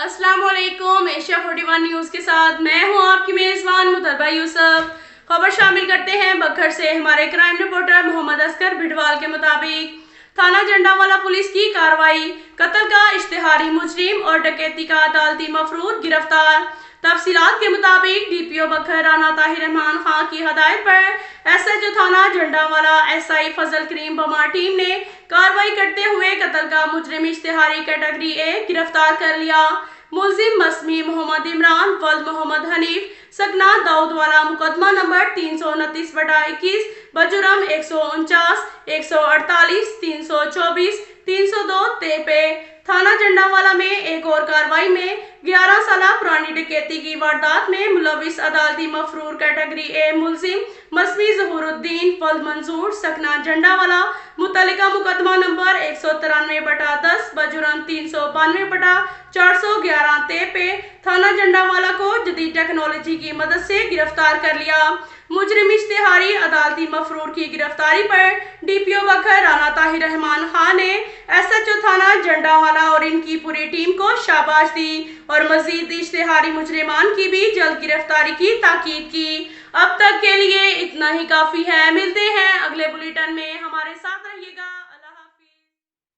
अस्सलाम वालेकुम। Asia 41 news के साथ मैं हूं आपकी मेज़बान मुतलबा यूसुफ। खबर शामिल करते हैं बखर से। हमारे क्राइम रिपोर्टर मोहम्मद अस्कर भिडवाल के मुताबिक थाना जंडावाला पुलिस की कार्रवाई, कत्ल का इश्तिहारी मुजरिम और डकैती का अदालती मफरूद गिरफ्तार। तफसीलात के मुताबिक डीपीओ बखर राना ताहिर रहमान खान की हदायत पर एसएचओ थाना जंडावाला एसआई फजल करीम बमा टीम ने कार्रवाई करते हुए कत्ल का मुजरिम इश्तिहारी कैटेगरी ए गिरफ्तार कर लिया। मुलजिम मसमी मोहम्मद इमरान वल्द मोहम्मद हनीफ सकना दाऊद वाला मुकदमा नंबर 329/21 बजुर्म 149, 148, 324, 302 पे थाना जंडावाला में एक और कार्रवाई में 11 साल पुरानी डकैती की वारदात में मुलविस अदालती मफरूर कैटेगरी ए मुलजिम मसमी ज़हूरुद्दीन वल्द मंजूर सकना जंडावाला मुतल्लिका मुकदमा नंबर 193/10 बजुर्म 392/411 पे थाना जंडावाला को जदीद टेक्नोलॉजी की मदद से गिरफ्तार कर लिया। मुजरिम इश्तिहारी अदालती मफरूर की गिरफ्तारी पर डीपीओ बखर राना ताहिर रहमान खान ने एसएचओ थाना जंडावाला और इनकी पूरी टीम को शाबाश दी और मजीद इश्तिहारी मुजरिमान की भी जल्द गिरफ्तारी की ताकीद की। अब तक के लिए इतना ही काफी है। मिलते हैं अगले बुलेटिन में, हमारे साथ रहिएगा।